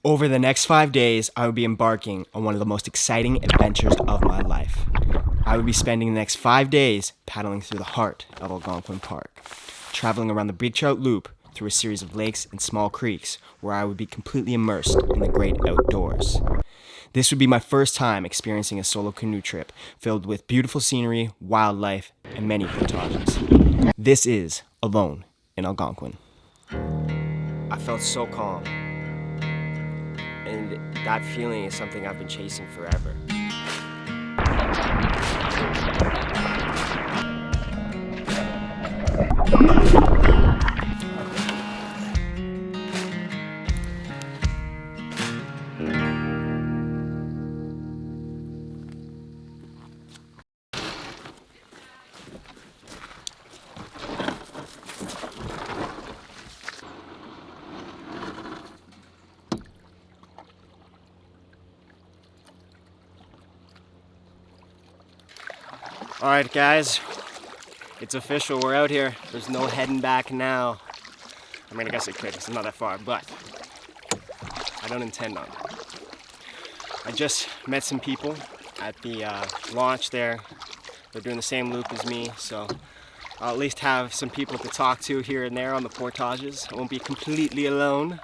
Over the next 5 days, I would be embarking on one of the most exciting adventures of my life. I would be spending the next 5 days paddling through the heart of Algonquin Park, traveling around the Big Trout Loop through a series of lakes and small creeks where I would be completely immersed in the great outdoors. This would be my first time experiencing a solo canoe trip filled with beautiful scenery, wildlife, and many portages. This is Alone in Algonquin. I felt so calm. And that feeling is something I've been chasing forever. Alright guys, it's official, we're out here. There's no heading back now. I mean, I guess it could, it's not that far, but I don't intend on it. I just met some people at the launch there. They're doing the same loop as me, so I'll at least have some people to talk to here and there on the portages. I won't be completely alone,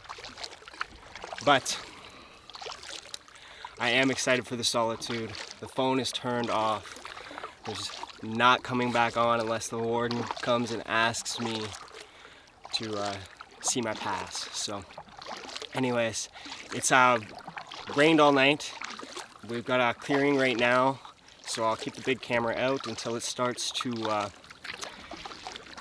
but I am excited for the solitude. The phone is turned off. It's not coming back on unless the warden comes and asks me to see my pass. So anyways, it's rained all night. We've got a clearing right now, so I'll keep the big camera out until it starts to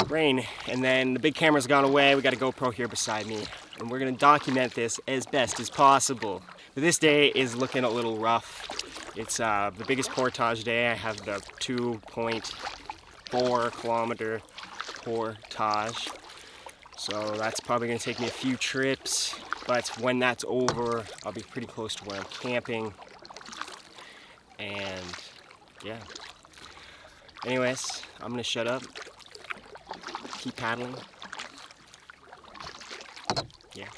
rain. And then the big camera's gone away. We got a GoPro here beside me, and we're gonna document this as best as possible. But this day is looking a little rough. It's the biggest portage day. I have the 2.4 kilometer portage. So that's probably gonna take me a few trips, but when that's over, I'll be pretty close to where I'm camping. And yeah. Anyways, I'm gonna shut up, keep paddling. Yeah.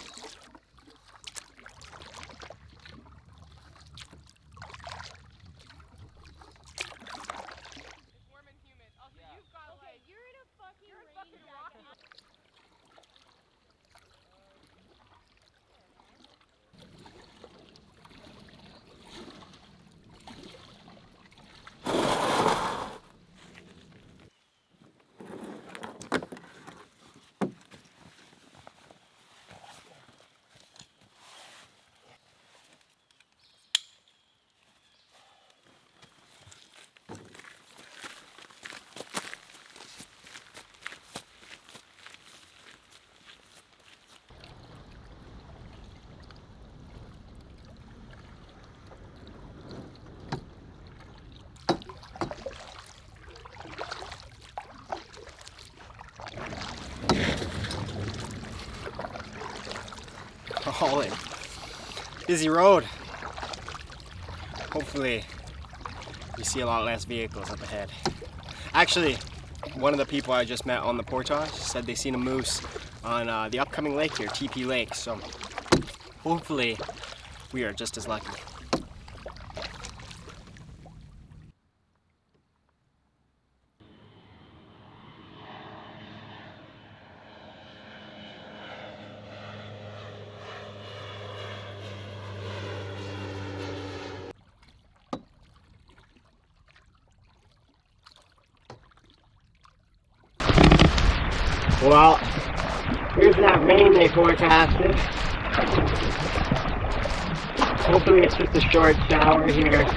All in. Busy road. Hopefully you see a lot less vehicles up ahead. Actually, one of the people I just met on the portage said they seen a moose on the upcoming lake here, TP Lake, so hopefully we are just as lucky. Well, here's that rain they forecasted. Hopefully it's just a short shower here.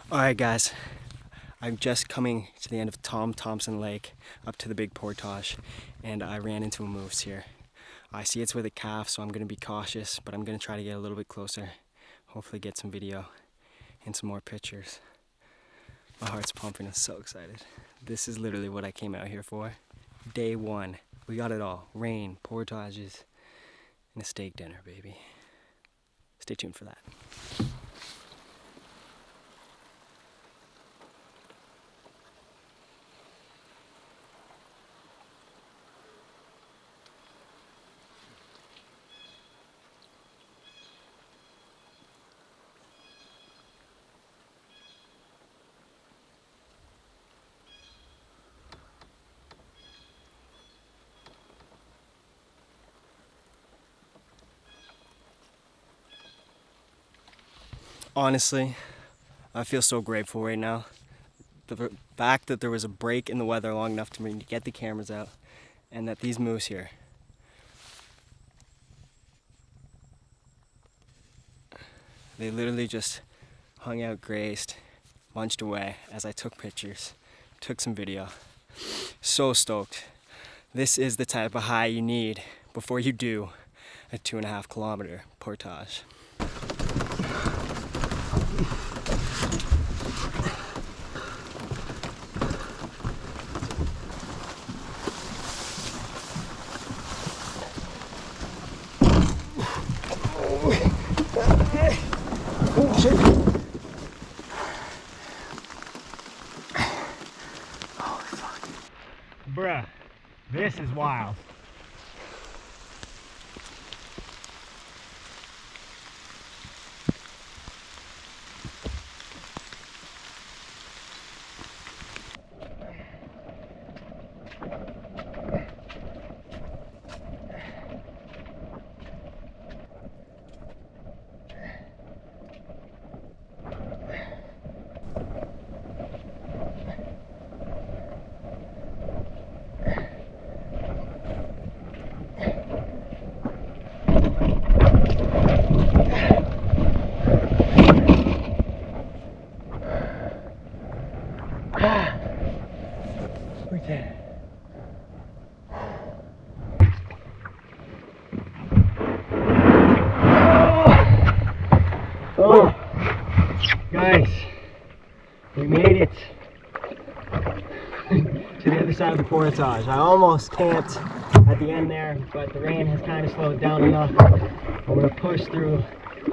Alright guys, I'm just coming to the end of Tom Thompson Lake up to the big portage, and I ran into a moose here. I see it's with a calf, so I'm gonna be cautious, but I'm gonna try to get a little bit closer. Hopefully get some video and some more pictures. My heart's pumping, I'm so excited. This is literally what I came out here for. Day one, we got it all. Rain, portages, and a steak dinner, baby. Stay tuned for that. Honestly, I feel so grateful right now. The fact that there was a break in the weather long enough for me to get the cameras out, and that these moose here, they literally just hung out, grazed, munched away as I took pictures, took some video. So stoked. This is the type of high you need before you do a 2.5 kilometer portage. Oh shit. Oh fuck. Bruh, this is wild. Oh, guys, we made it to the other side of the portage. I almost camped at the end there, but the rain has kind of slowed down enough. I'm gonna push through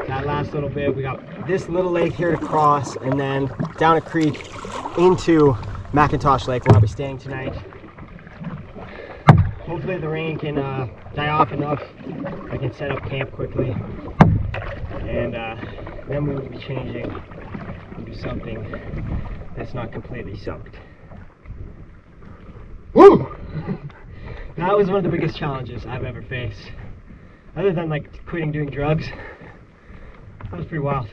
that last little bit. We got this little lake here to cross, and then down a creek into McIntosh Lake, where I'll be staying tonight. Hopefully the rain can die off enough. I can set up camp quickly, and then we will be changing into something that's not completely soaked. Woo! That was one of the biggest challenges I've ever faced. Other than like quitting doing drugs, that was pretty wild.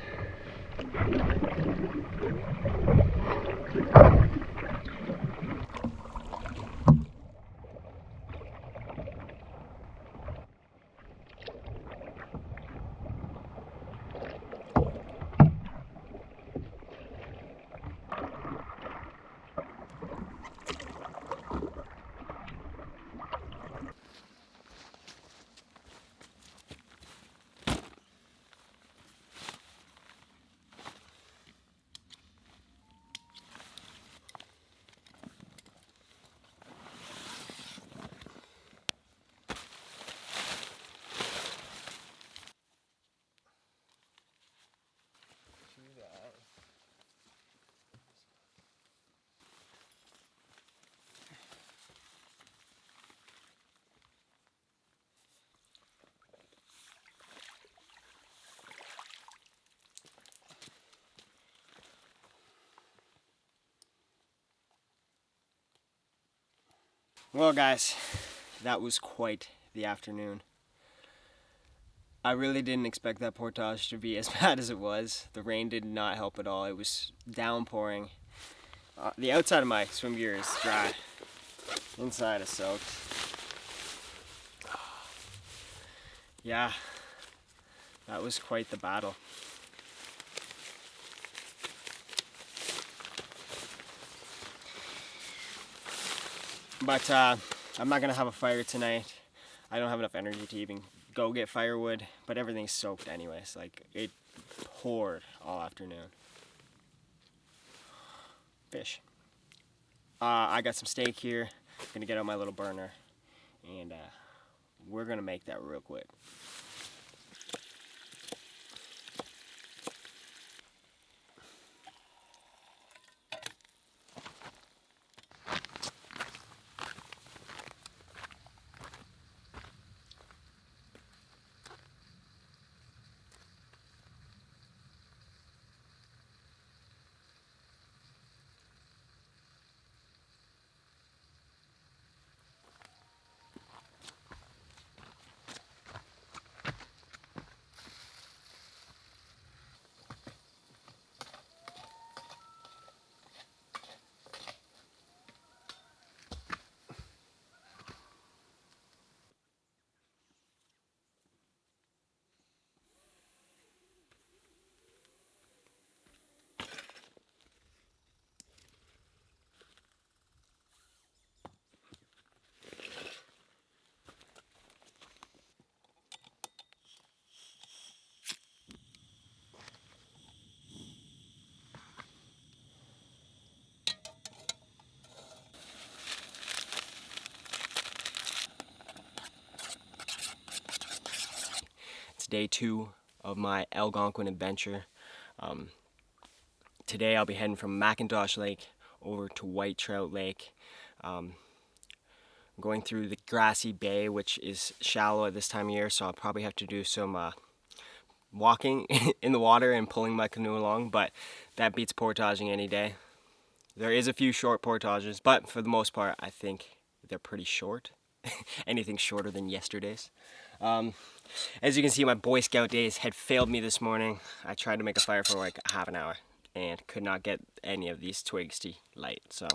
Well guys, that was quite the afternoon. I really didn't expect that portage to be as bad as it was. The rain did not help at all. It was downpouring. The outside of my swim gear is dry. Inside is soaked. Yeah, that was quite the battle. But I'm not gonna have a fire tonight. I don't have enough energy to even go get firewood, but everything's soaked anyways. Like, it poured all afternoon. Fish. I got some steak here. Gonna get out my little burner, and we're gonna make that real quick. It's day 2 of my Algonquin adventure. Today I'll be heading from Macintosh Lake over to White Trout Lake. I'm going through the grassy bay, which is shallow at this time of year, so I'll probably have to do some walking in the water and pulling my canoe along, but that beats portaging any day. There is a few short portages, but for the most part I think they're pretty short. Anything shorter than yesterday's. As you can see, my Boy Scout days had failed me this morning. I tried to make a fire for like half an hour and could not get any of these twigs to light. So,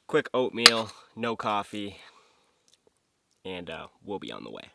quick oatmeal, no coffee, and we'll be on the way.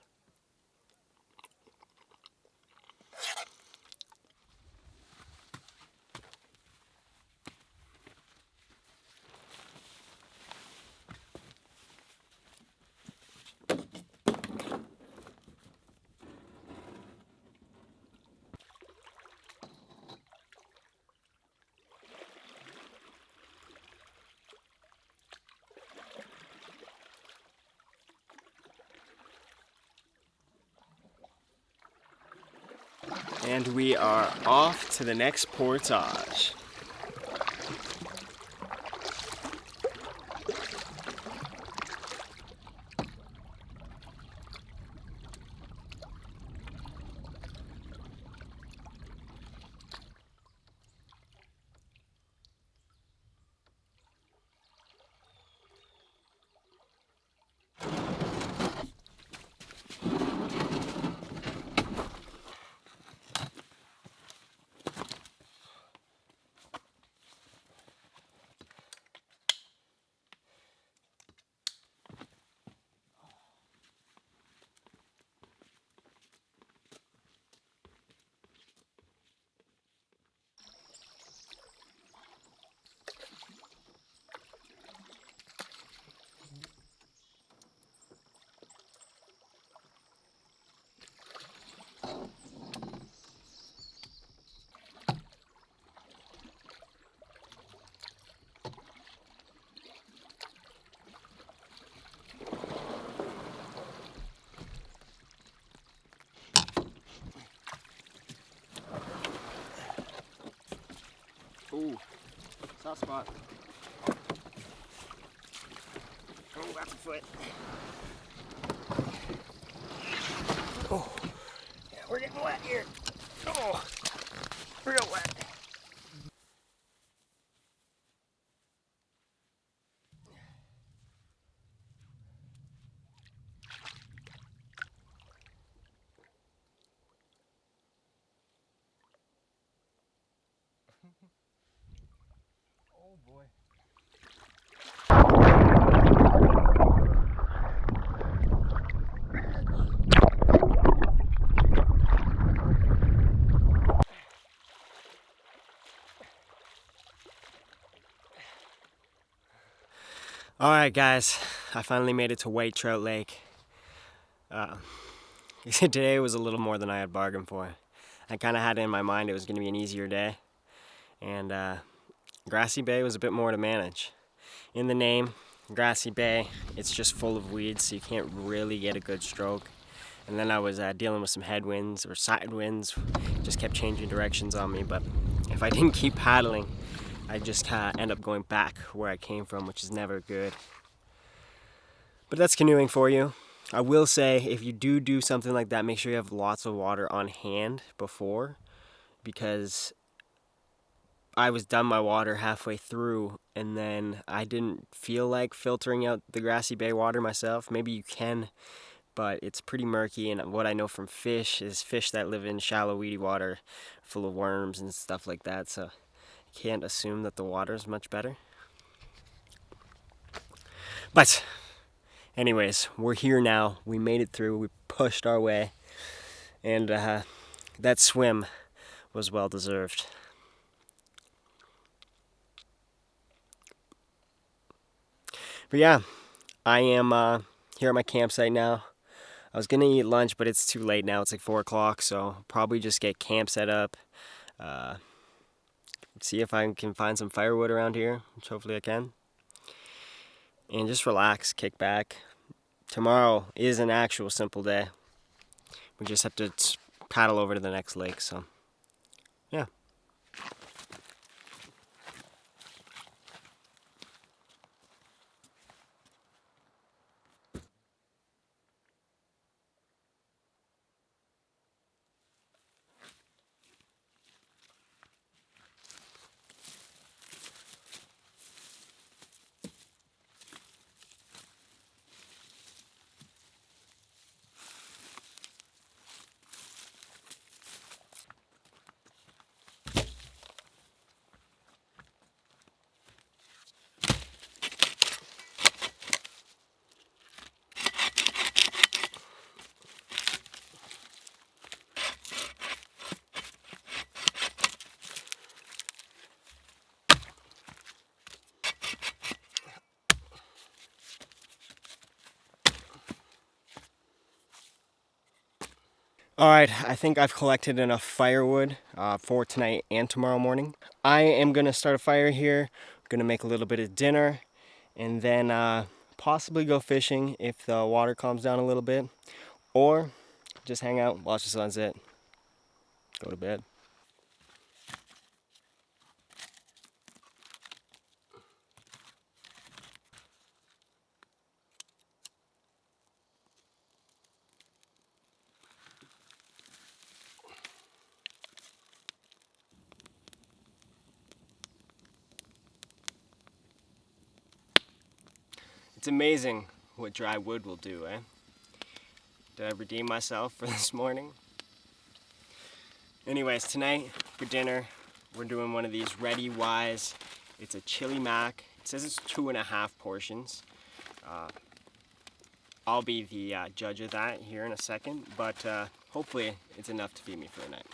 And we are off to the next portage. Ooh, soft spot. Oh, that's a foot. Oh, yeah, we're getting wet here. Oh, real wet. Oh boy. Alright guys, I finally made it to White Trout Lake. Uh, Today was a little more than I had bargained for. I kind of had it in my mind it was going to be an easier day, and Grassy Bay was a bit more to manage. In the name, Grassy Bay, it's just full of weeds, so you can't really get a good stroke. And then I was dealing with some headwinds or side winds, just kept changing directions on me. But if I didn't keep paddling, I'd just end up going back where I came from, which is never good. But that's canoeing for you. I will say, if you do something like that, make sure you have lots of water on hand before, because I was done my water halfway through, and then I didn't feel like filtering out the Grassy Bay water myself. Maybe you can, but it's pretty murky, and what I know from fish is fish that live in shallow, weedy water full of worms and stuff like that, so I can't assume that the water is much better. But anyways, we're here now. We made it through. We pushed our way, and that swim was well deserved. But yeah, I am here at my campsite now. I was gonna eat lunch, but it's too late now. It's like 4 o'clock, so probably just get camp set up. See if I can find some firewood around here, which hopefully I can. And just relax, kick back. Tomorrow is an actual simple day. We just have to paddle over to the next lake, so yeah. Alright, I think I've collected enough firewood for tonight and tomorrow morning. I am going to start a fire here, going to make a little bit of dinner, and then possibly go fishing if the water calms down a little bit, or just hang out, watch the sunset, go to bed. It's amazing what dry wood will do, eh? Did I redeem myself for this morning? Anyways, tonight for dinner, we're doing one of these Ready Wise. It's a chili mac. It says it's 2.5 portions. I'll be the judge of that here in a second, but hopefully it's enough to feed me for the night.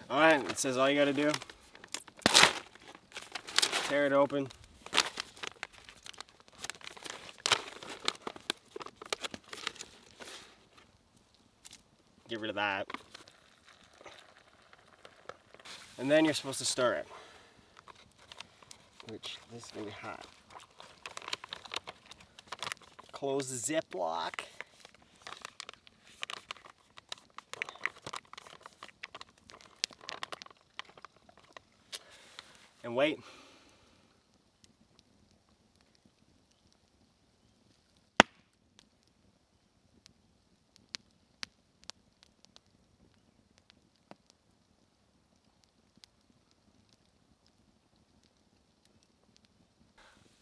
Alright, it says all you gotta do, tear it open, get rid of that, and then you're supposed to stir it, which this is gonna be hot. Close the Ziploc. And wait.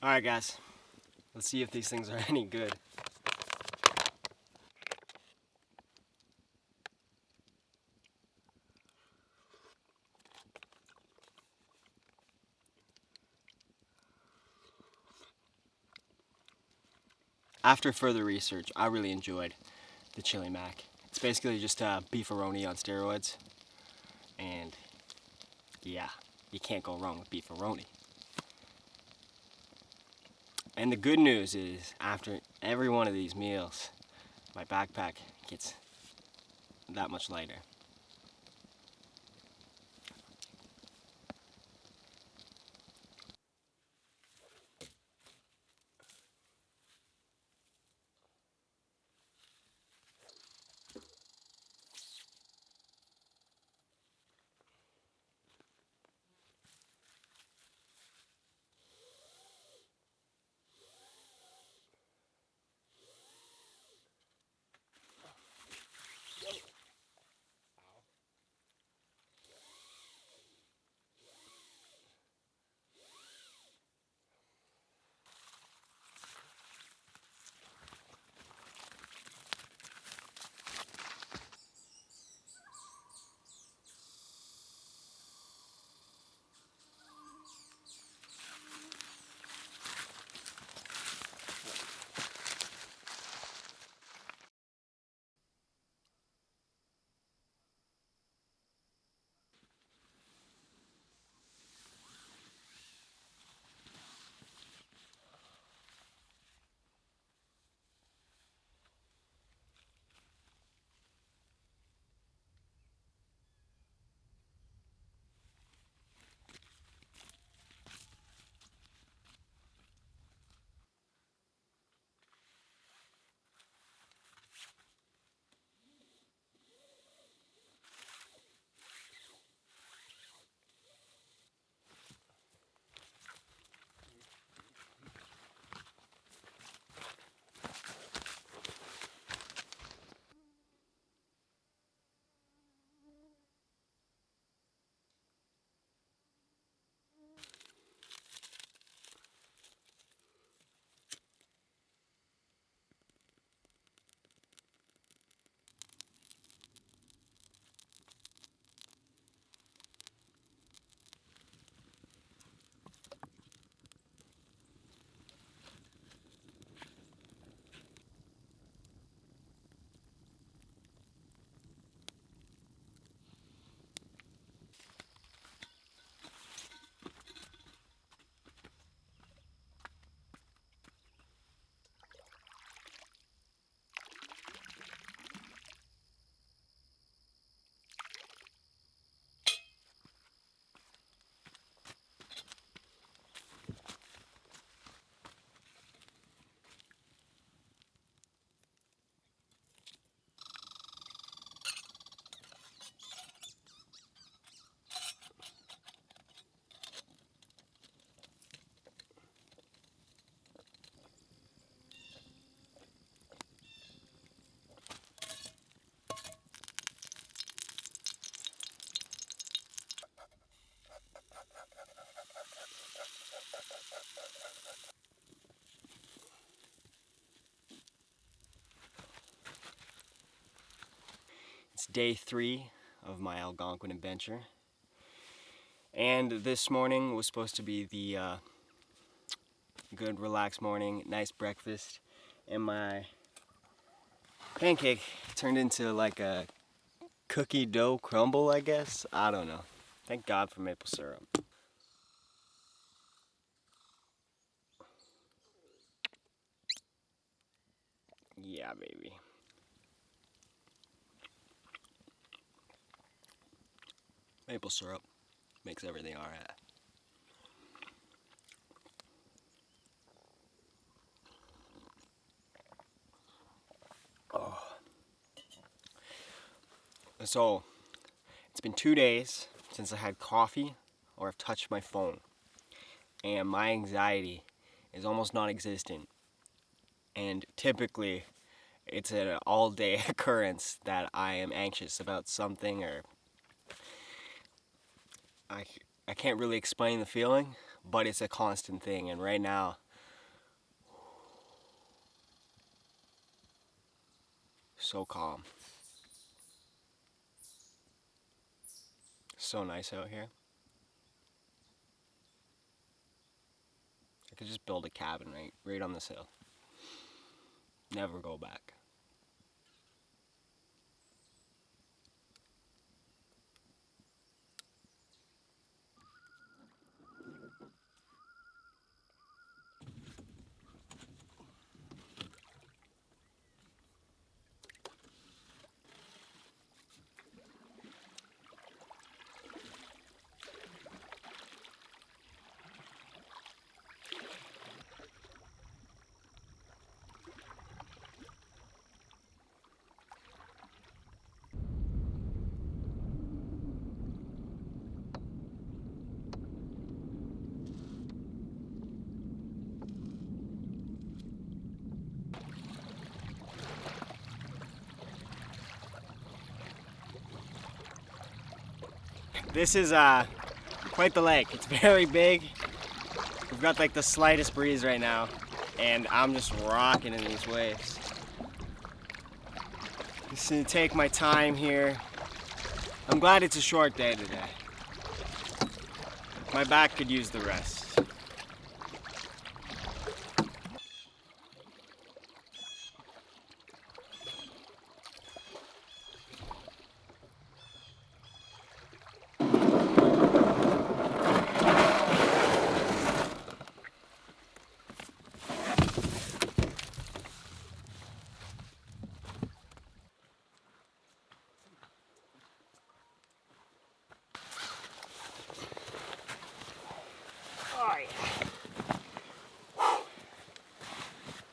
Alright guys, let's see if these things are any good. after further research, I really enjoyed the chili mac. It's basically just beefaroni on steroids, and yeah, you can't go wrong with beefaroni. And the good news is, after every one of these meals, my backpack gets that much lighter. It's day 3 of my Algonquin adventure, and this morning was supposed to be the good relaxed morning, nice breakfast, and my pancake turned into like a cookie dough crumble, I guess. I don't know. Thank God for maple syrup. Yeah, baby. Maple syrup makes everything alright. Oh. So, it's been 2 days since I had coffee or I've touched my phone, and my anxiety is almost non-existent. And typically, it's an all-day occurrence that I am anxious about something, or I can't really explain the feeling, but it's a constant thing. And right now, so calm. So nice out here. I could just build a cabin right on this hill. never go back. This is quite the lake. It's very big. We've got like the slightest breeze right now, and I'm just rocking in these waves. Just gonna take my time here. I'm glad it's a short day today. My back could use the rest.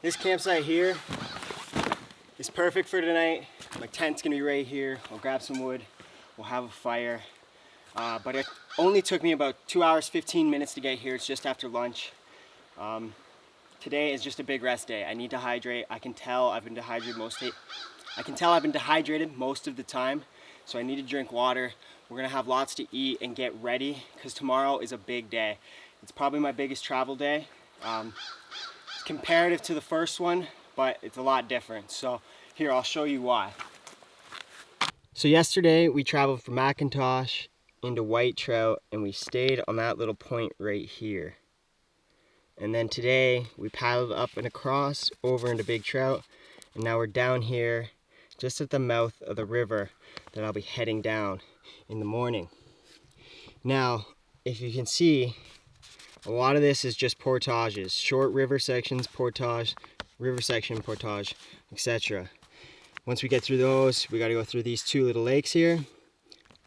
This campsite here is perfect for tonight. My tent's gonna be right here. I'll grab some wood, we'll have a fire. But it only took me about 2 hours, 15 minutes to get here. It's just after lunch. Today is just a big rest day. I need to hydrate. I can tell I've been dehydrated most of the time, so I need to drink water. We're gonna have lots to eat and get ready because tomorrow is a big day. It's probably my biggest travel day. Comparative to the first one, but it's a lot different. So here, I'll show you why. So yesterday we traveled from McIntosh into White Trout and we stayed on that little point right here. And then today we paddled up and across over into Big Trout, and now we're down here just at the mouth of the river that I'll be heading down in the morning. Now, if you can see, a lot of this is just portages, short river sections, portage, river section, portage, etc. Once we get through those, we got to go through these two little lakes here,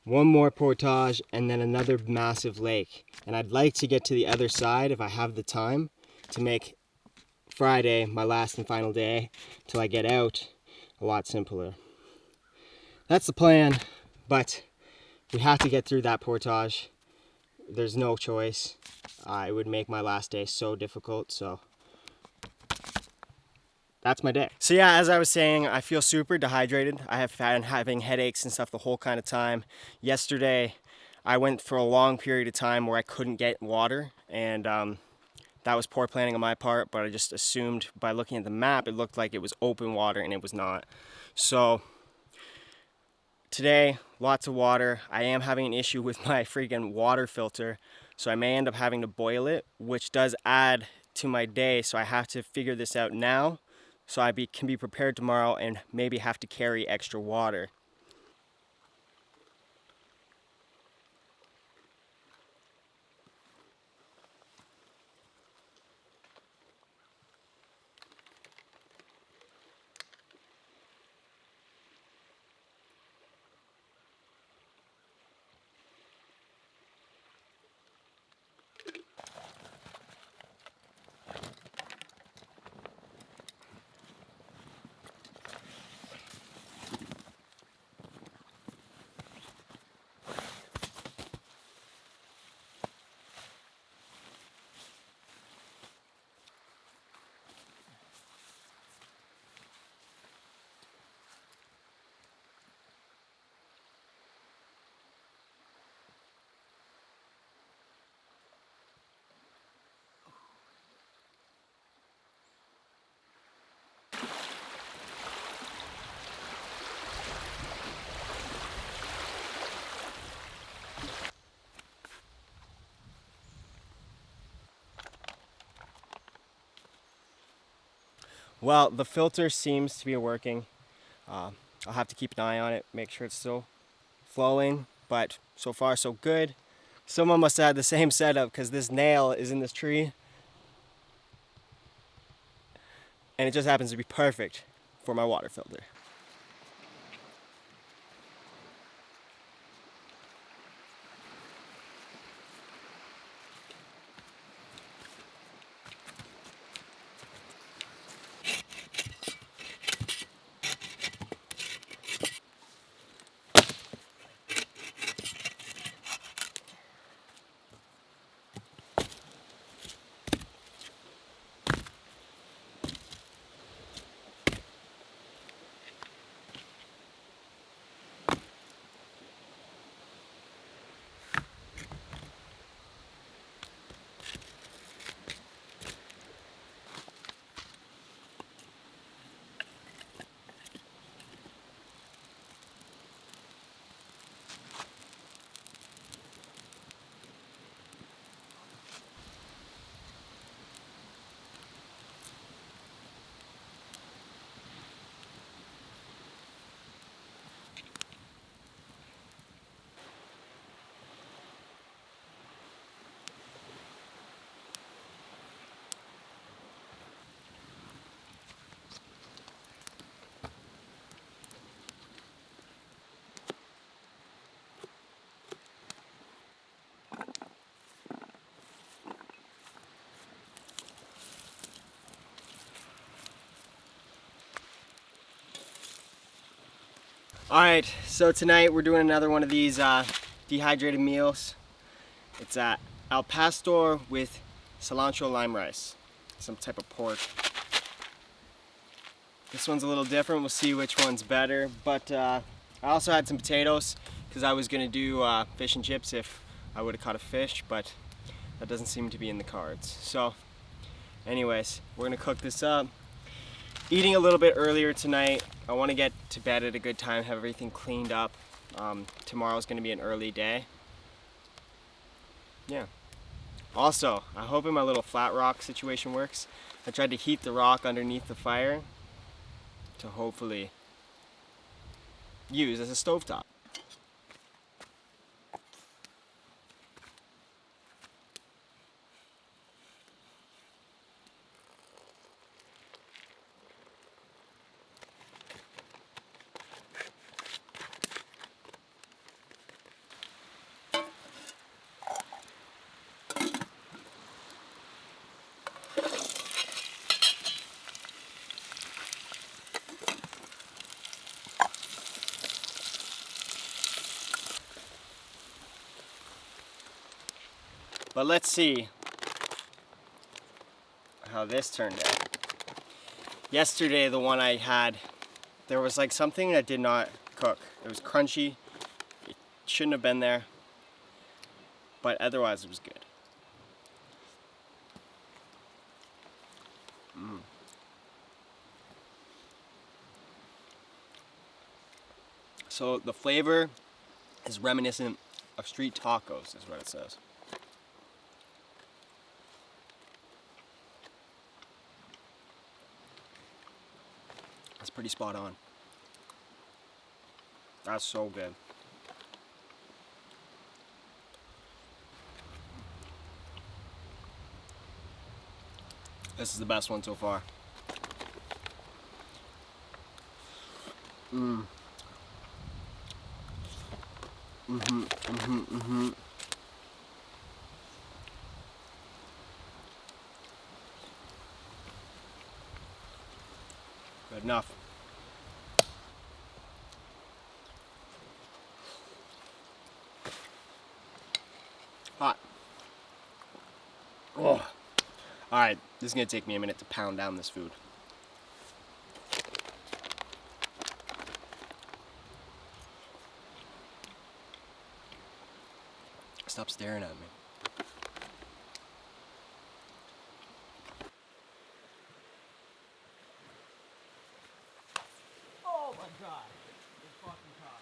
one more portage, and then another massive lake. And I'd like to get to the other side if I have the time to make Friday my last and final day till I get out a lot simpler. That's the plan, but we have to get through that portage. There's no choice. It would make my last day so difficult, so that's my day. So yeah, as I was saying, I feel super dehydrated. I have been having headaches and stuff the whole kind of time. Yesterday, I went for a long period of time where I couldn't get water, and that was poor planning on my part, but I just assumed by looking at the map, it looked like it was open water, and it was not. So today, lots of water. I am having an issue with my freaking water filter, so I may end up having to boil it, which does add to my day, so I have to figure this out now so I can be prepared tomorrow and maybe have to carry extra water. Well, the filter seems to be working. I'll have to keep an eye on it, make sure it's still flowing, but so far so good. Someone must have had the same setup because this nail is in this tree and it just happens to be perfect for my water filter. Alright, so tonight we're doing another one of these dehydrated meals. It's al pastor with cilantro lime rice, some type of pork. This one's a little different, we'll see which one's better, but I also had some potatoes because I was going to do fish and chips if I would have caught a fish, but that doesn't seem to be in the cards. So anyways, we're going to cook this up. Eating a little bit earlier tonight. I want to get to bed at a good time, have everything cleaned up. Tomorrow's going to be an early day. Yeah. Also, I hope my little flat rock situation works. I tried to heat the rock underneath the fire to hopefully use as a stovetop. But let's see how this turned out. Yesterday, the one I had, there was like something that did not cook. It was crunchy. It shouldn't have been there. But otherwise, it was good. So the flavor is reminiscent of street tacos, is what it says. That's pretty spot on. That's so good. This is the best one so far. Good enough. Hot. Oh. Alright, this is gonna take me a minute to pound down this food. Stop staring at me. Oh my god, it's fucking hot.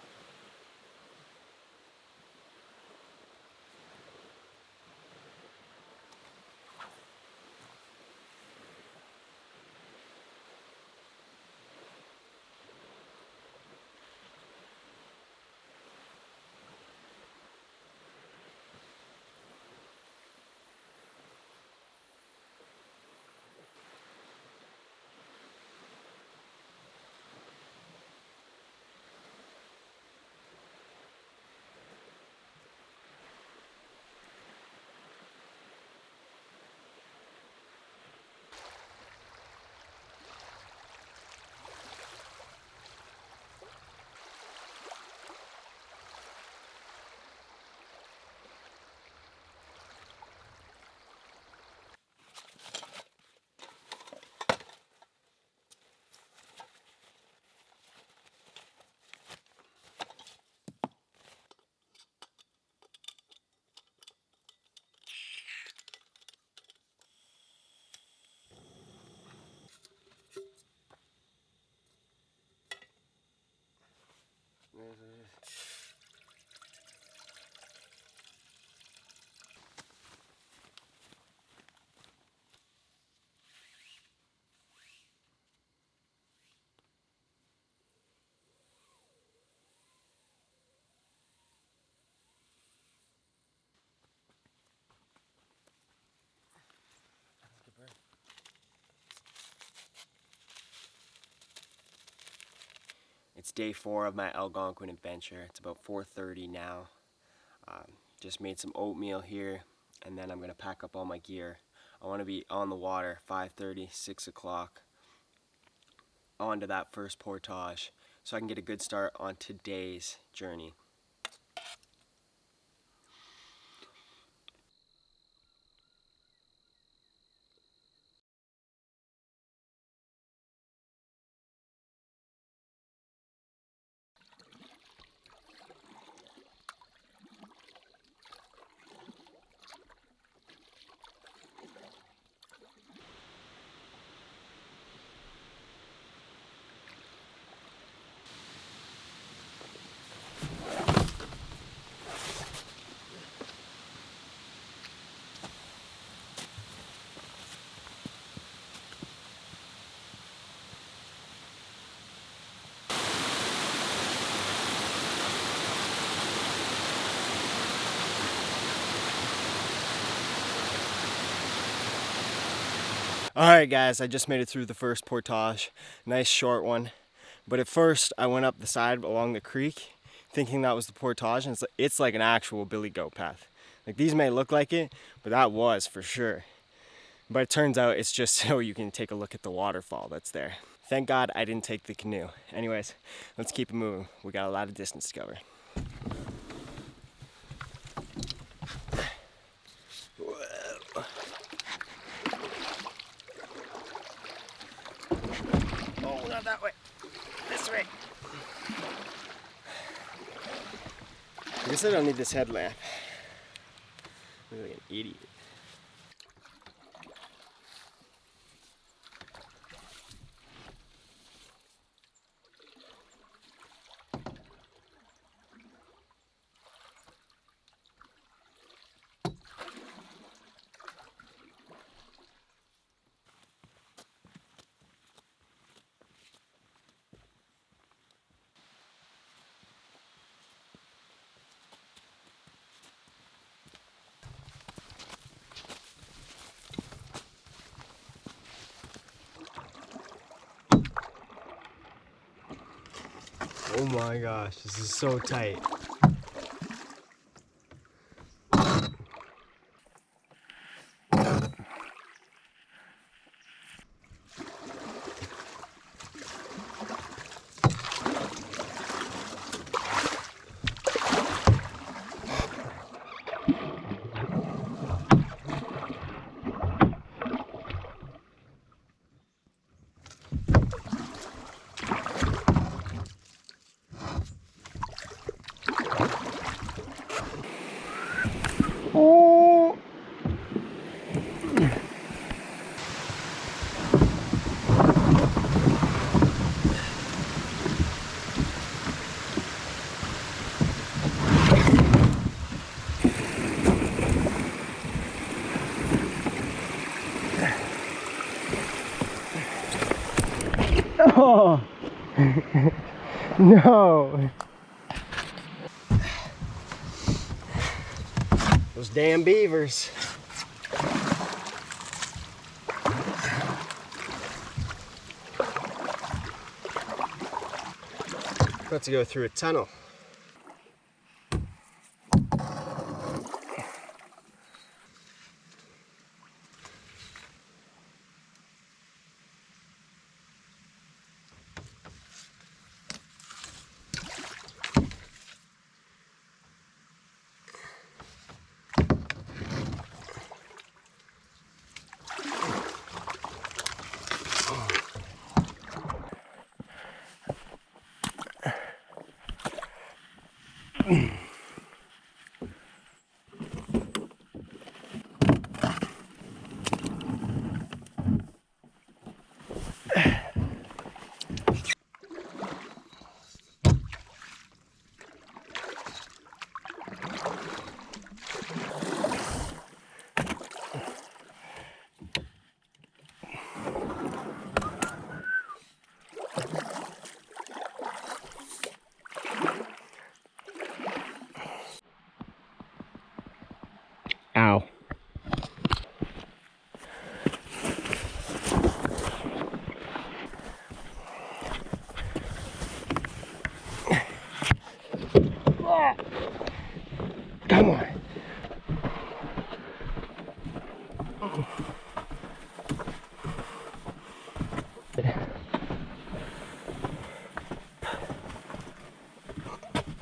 It's day 4 of my Algonquin adventure. It's about 4:30 now. Just made some oatmeal here, and then I'm gonna pack up all my gear. I want to be on the water 5:30, 6 o'clock, onto that first portage, so I can get a good start on today's journey. Alright guys, I just made it through the first portage. Nice short one. But at first I went up the side along the creek thinking that was the portage, and it's like an actual billy goat path. Like, these may look like it, but that was for sure. But it turns out it's just so you can take a look at the waterfall that's there. Thank God I didn't take the canoe. Anyways, let's keep it moving. We got a lot of distance to cover. Oh, not that way. This way. I guess I don't need this headlamp. I look like an idiot. Oh my gosh, this is so tight. Oh! Oh! No! Those damn beavers. About to go through a tunnel.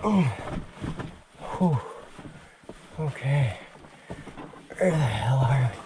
Oh. Whew. Okay. Where the hell are we?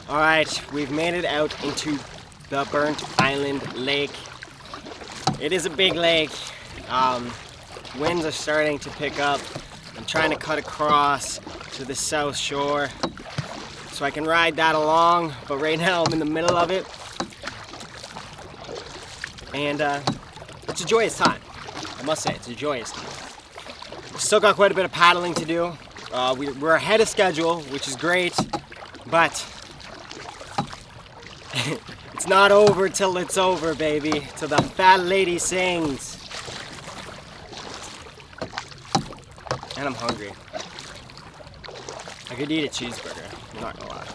All right, we've made it out into the Burnt Island Lake. It is a big lake. Winds are starting to pick up. I'm trying to cut across to the south shore so I can ride that along, but right now I'm in the middle of it. And it's a joyous time. I must say, it's a joyous time. We've still got quite a bit of paddling to do. We're ahead of schedule, which is great, but it's not over till it's over, baby. Till the fat lady sings. And I'm hungry. I could eat a cheeseburger, I'm not gonna lie.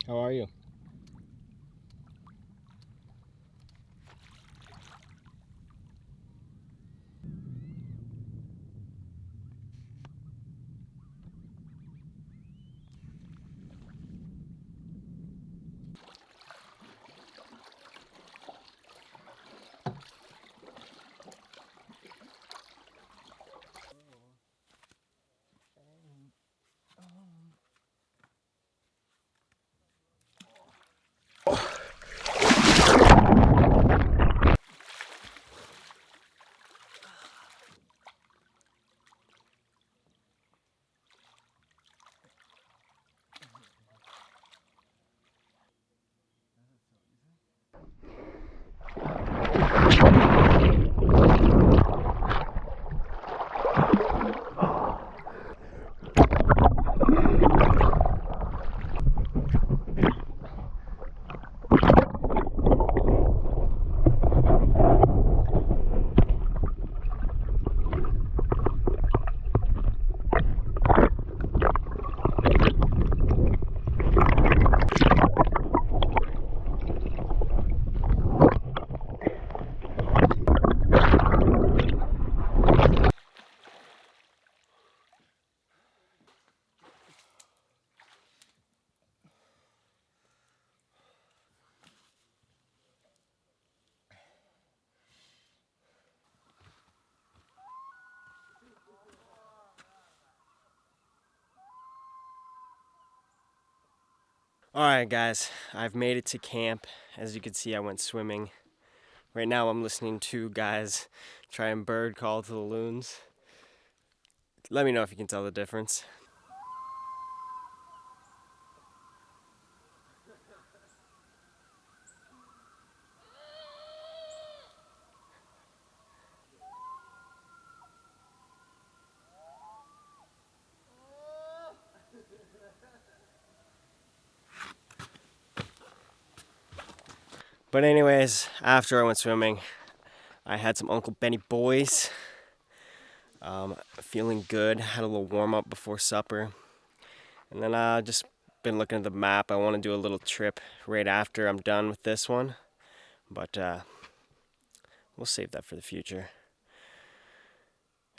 How are you? Alright guys, I've made it to camp. As you can see, I went swimming. Right now I'm listening to guys try and bird call to the loons. Let me know if you can tell the difference. But anyways, after I went swimming, I had some Uncle Benny boys. Feeling good. Had a little warm up before supper. And then just been looking at the map. I want to do a little trip right after I'm done with this one. But we'll save that for the future.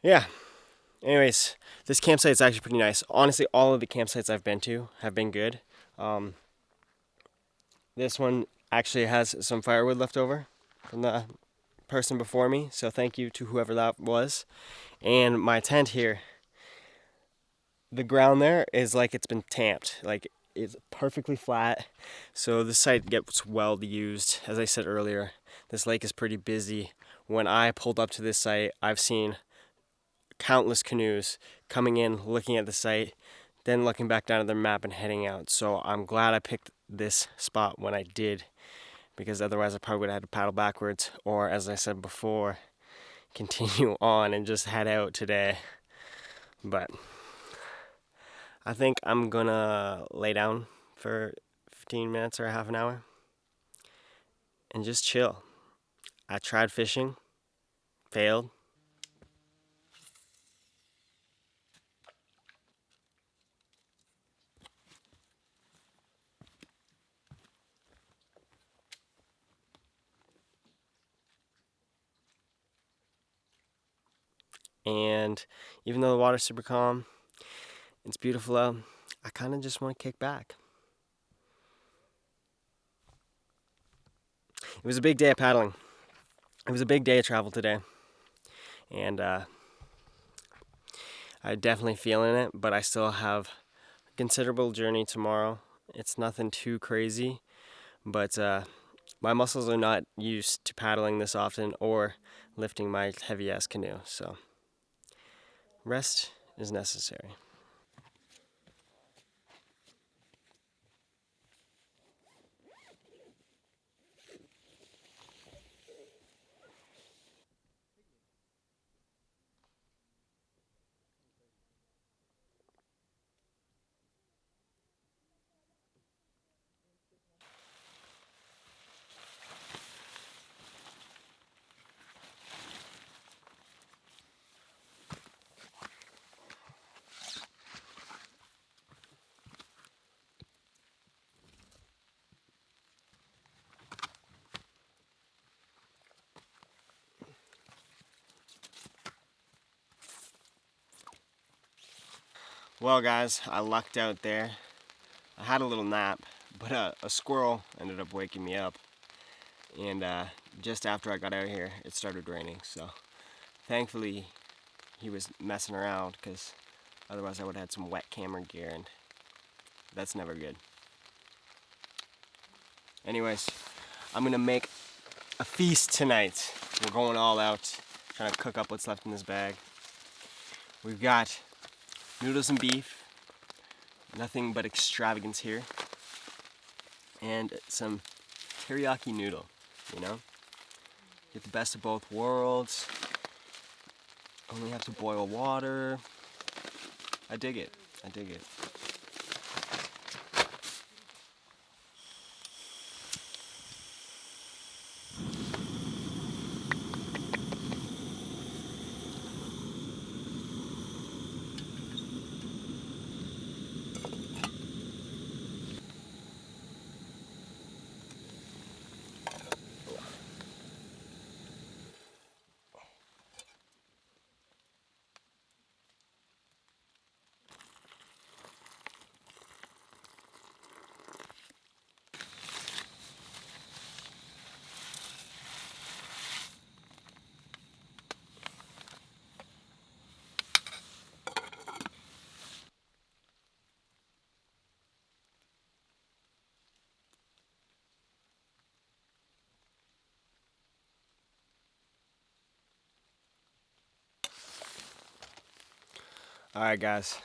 Yeah. Anyways, this campsite is actually pretty nice. Honestly, all of the campsites I've been to have been good. This one actually has some firewood left over from the person before me, so thank you to whoever that was. And my tent here, the ground there is like it's been tamped. Like, it's perfectly flat, so this site gets well used. As I said earlier, this lake is pretty busy. When I pulled up to this site, I've seen countless canoes coming in, looking at the site, then looking back down at their map and heading out. So I'm glad I picked this spot when I did, because otherwise I probably would have had to paddle backwards, or as I said before, continue on and just head out today. But I think I'm gonna lay down for 15 minutes or a half an hour and just chill. I tried fishing, failed. And even though the water's super calm, it's beautiful out, I kind of just want to kick back. It was a big day of paddling. It was a big day of travel today. And I'm definitely feeling it, but I still have a considerable journey tomorrow. It's nothing too crazy, but my muscles are not used to paddling this often or lifting my heavy-ass canoe, so rest is necessary. Well, guys, I lucked out there. I had a little nap, but a squirrel ended up waking me up. And just after I got out of here, it started raining. So thankfully, he was messing around, because otherwise I would have had some wet camera gear, and that's never good. Anyways, I'm gonna make a feast tonight. We're going all out, trying to cook up what's left in this bag. We've got noodles and beef, nothing but extravagance here, and some teriyaki noodle, you know? Get the best of both worlds. Only have to boil water. I dig it. I dig it. Alright, guys,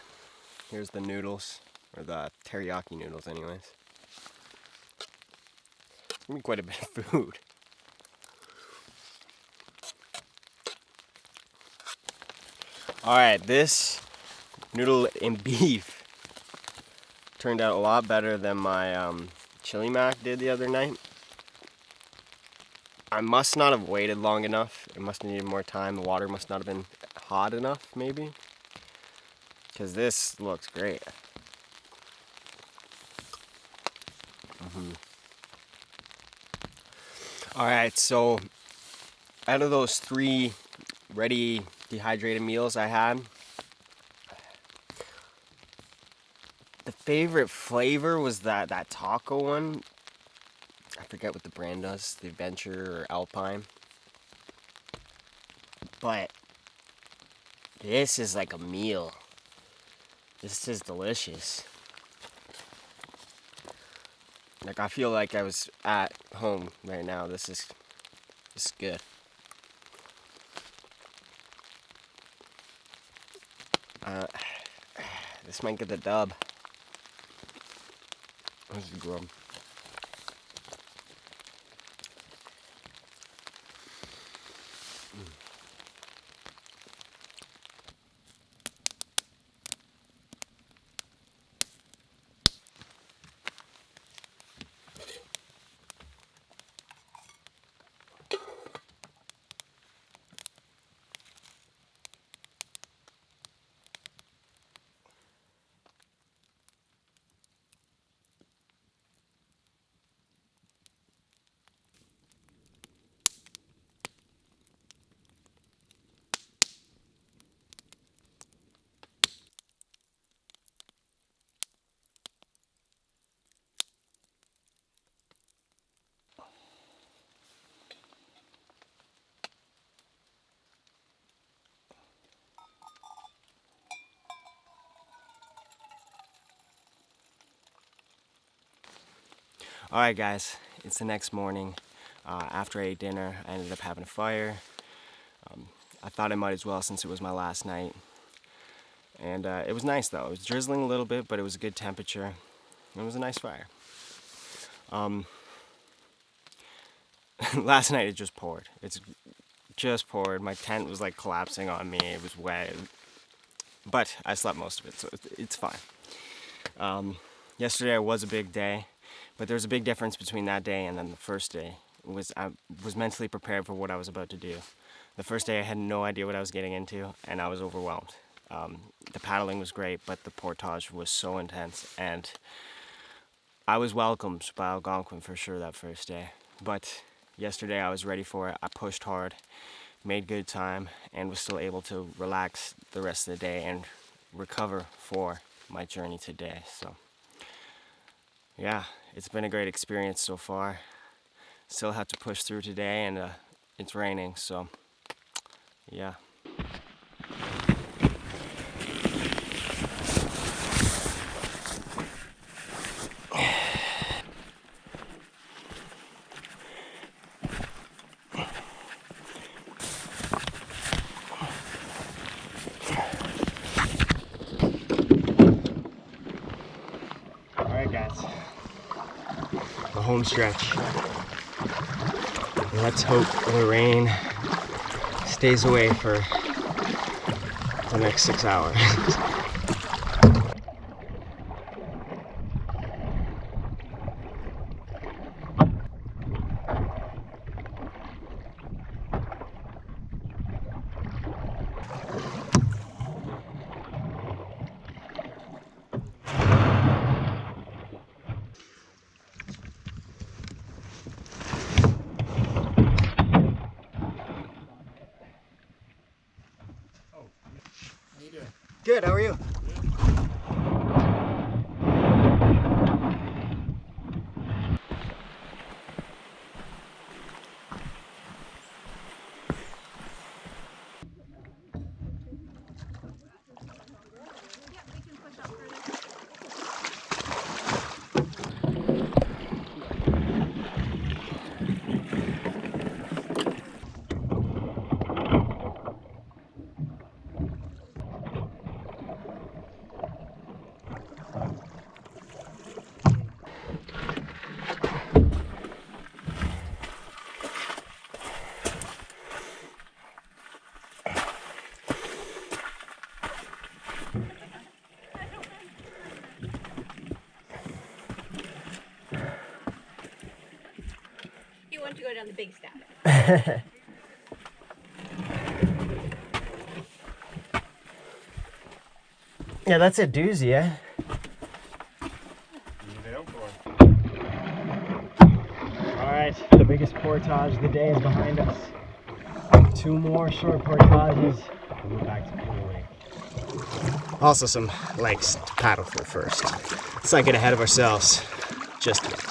here's the noodles, or the teriyaki noodles anyways. It's gonna be quite a bit of food. Alright, this noodle and beef turned out a lot better than my chili mac did the other night. I must not have waited long enough. It must have needed more time. The water must not have been hot enough, maybe. Because this looks great. Alright, so out of those 3 ready dehydrated meals I had, the favorite flavor was that taco one. I forget what the brand does, the Adventure or Alpine. But this is like a meal. This is delicious. Like, I feel like I was at home right now. This is good. This might get the dub. This is good. Alright guys, it's the next morning. After I ate dinner, I ended up having a fire. I thought I might as well since it was my last night. And it was nice though. It was drizzling a little bit, but it was a good temperature. It was a nice fire. Last night it just poured. It's just poured. My tent was like collapsing on me. It was wet. But I slept most of it, so it's fine. Yesterday was a big day. But there's a big difference between that day and then the first day. I was mentally prepared for what I was about to do. The first day I had no idea what I was getting into, and I was overwhelmed. The paddling was great, but the portage was so intense, and I was welcomed by Algonquin for sure that first day. But yesterday I was ready for it. I pushed hard, made good time, and was still able to relax the rest of the day and recover for my journey today. So yeah, it's been a great experience so far. Still have to push through today, and it's raining, so yeah. Alright guys, the home stretch. Let's hope the rain stays away for the next 6 hours. Good, how are you? You want to go down the big steps. Yeah, that's a doozy, eh? Alright, the biggest portage of the day is behind us. 2 more short portages, and we're back to Canoe Lake. Also some lakes to paddle through first. Let's not get ahead of ourselves just yet.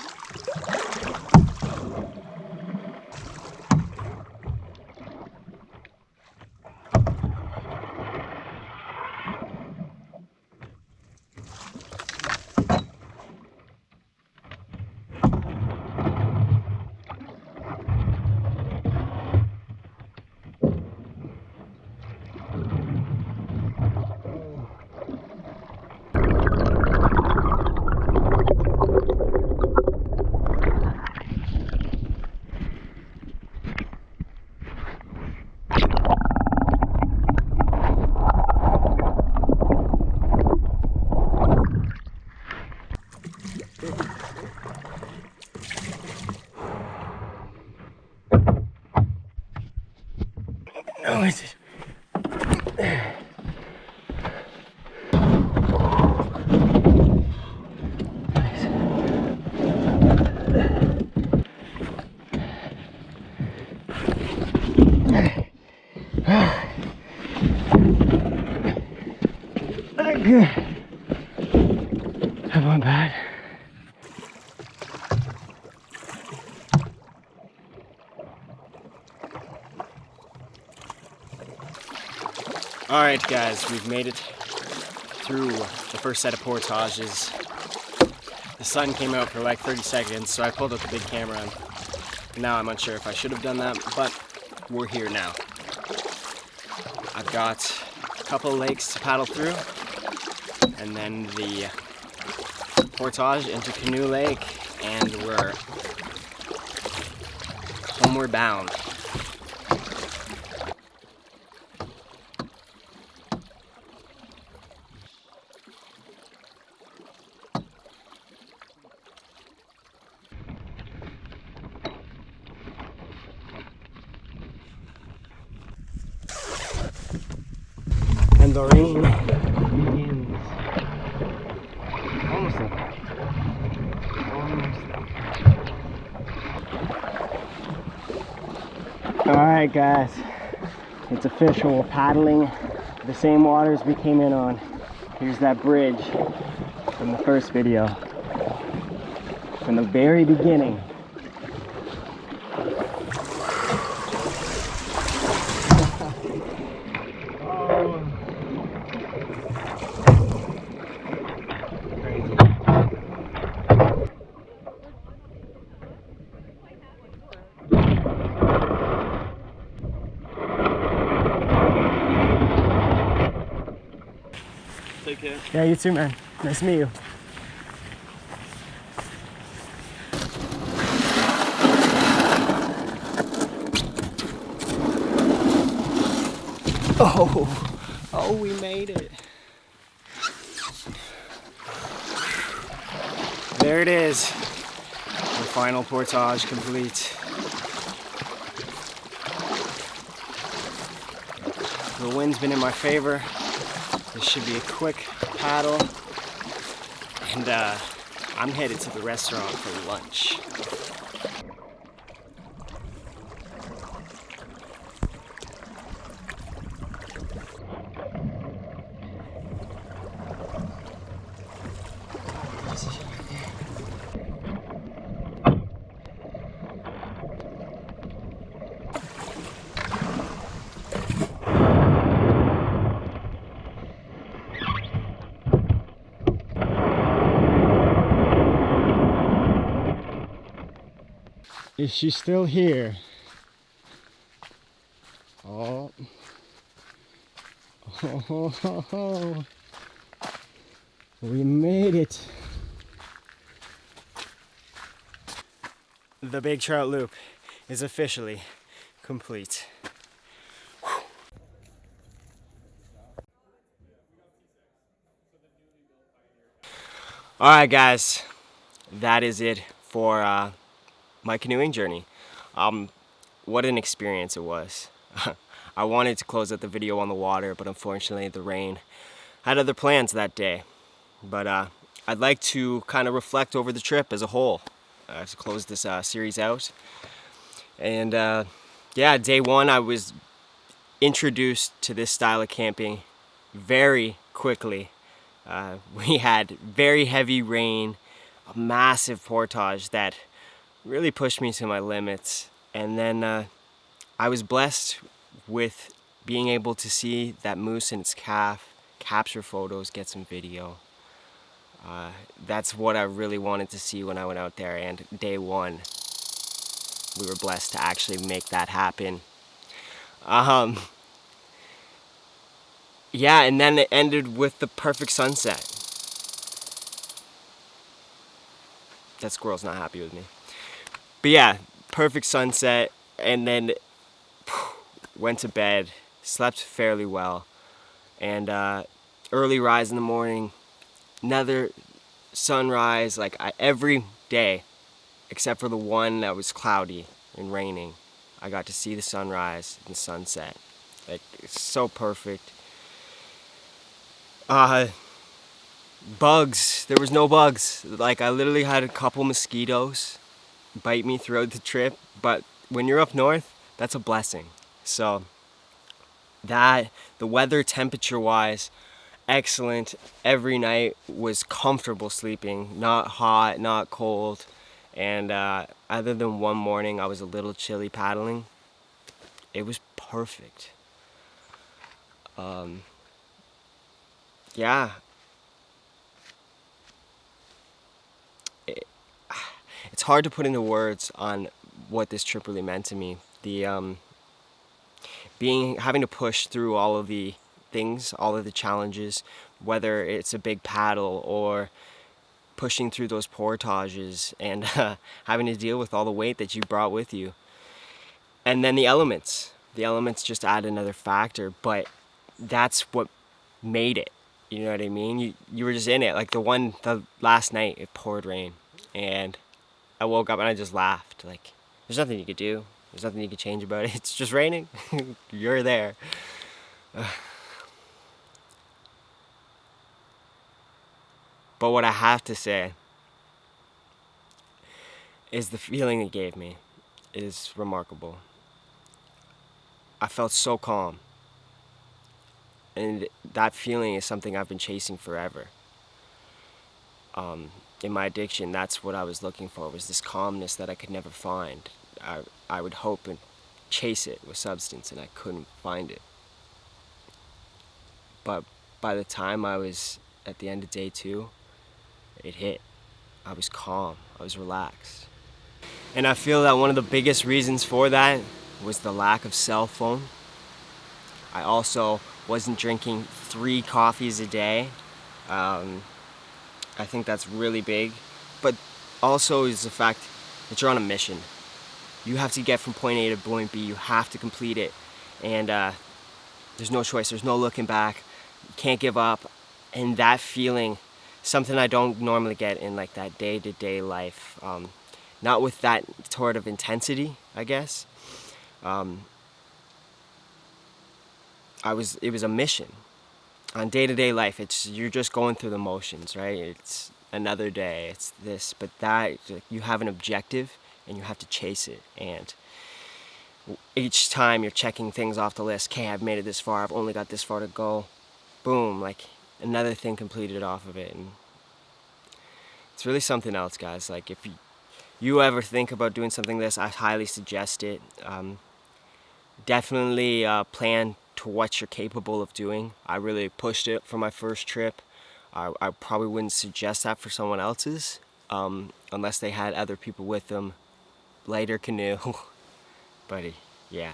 Oh, is it? That went bad. Alright guys, we've made it through the first set of portages. The sun came out for like 30 seconds, so I pulled out the big camera, and now I'm unsure if I should have done that, but we're here now. I've got a couple lakes to paddle through, and then the portage into Canoe Lake, and we're homeward bound. And the rain begins. Almost there. Almost there. Alright guys, it's official. We're paddling the same waters we came in on. Here's that bridge from the first video. From the very beginning. Take care. Yeah, you too, man. Nice to meet you. Oh, we made it. There it is. The final portage complete. The wind's been in my favor. This should be a quick paddle. And I'm headed to the restaurant for lunch. Is she still here? Oh. Oh. We made it. The Big Trout Loop is officially complete. Alright guys, that is it for my canoeing journey. what an experience it was. I wanted to close out the video on the water, but unfortunately the rain had other plans that day. But I'd like to kind of reflect over the trip as a whole to close this series out. And yeah, day one I was introduced to this style of camping very quickly. We had very heavy rain, a massive portage that really pushed me to my limits. And then I was blessed with being able to see that moose and its calf, capture photos, get some video. That's what I really wanted to see when I went out there, and day one we were blessed to actually make that happen. Yeah, and then it ended with the perfect sunset. That squirrel's not happy with me. But yeah, perfect sunset, and then went to bed, slept fairly well, and early rise in the morning, another sunrise, like every day, except for the one that was cloudy and raining. I got to see the sunrise and sunset. Like, it's so perfect. Bugs, there was no bugs. Like, I literally had a couple mosquitoes bite me throughout the trip, but when you're up north, that's a blessing. So that, the weather temperature wise, excellent. Every night was comfortable sleeping, not hot, not cold. And other than one morning I was a little chilly paddling, it was perfect. Yeah, it's hard to put into words on what this trip really meant to me. The having to push through all of the things, all of the challenges, whether it's a big paddle or pushing through those portages and having to deal with all the weight that you brought with you. And then the elements just add another factor, but that's what made it. You know what I mean? You were just in it. Like the last night, it poured rain, and I woke up and I just laughed. Like, there's nothing you could do. There's nothing you could change about it. It's just raining. You're there. But what I have to say is the feeling it gave me is remarkable. I felt so calm. And that feeling is something I've been chasing forever. In my addiction, that's what I was looking for, was this calmness that I could never find. I would hope and chase it with substance, and I couldn't find it. But by the time I was at the end of day 2, it hit. I was calm. I was relaxed. And I feel that one of the biggest reasons for that was the lack of cell phone. I also wasn't drinking 3 coffees a day. I think that's really big. But also is the fact that you're on a mission. You have to get from point A to point B. You have to complete it. And there's no choice. There's no looking back. You can't give up. And that feeling, something I don't normally get in like that day-to-day life. Not with that sort of intensity, I guess. It was a mission. On day-to-day life, you're just going through the motions, right? It's another day, it's this, but that, you have an objective and you have to chase it. And each time you're checking things off the list, okay, I've made it this far, I've only got this far to go. Boom, like another thing completed off of it. And it's really something else, guys. Like, if you ever think about doing something like this, I highly suggest it. Definitely plan to what you're capable of doing. I really pushed it for my first trip. I probably wouldn't suggest that for someone else's, unless they had other people with them. Lighter canoe. But yeah.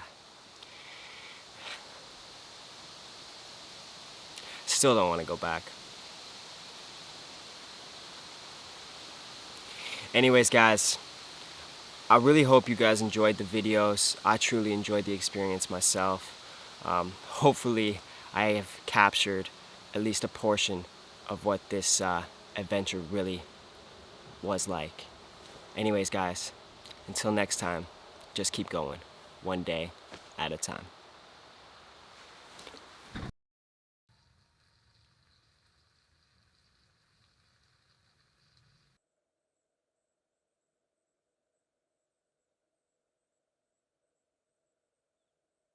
Still don't want to go back. Anyways, guys, I really hope you guys enjoyed the videos. I truly enjoyed the experience myself. Hopefully I have captured at least a portion of what this adventure really was like. Anyways, guys, until next time, just keep going. one day at a time.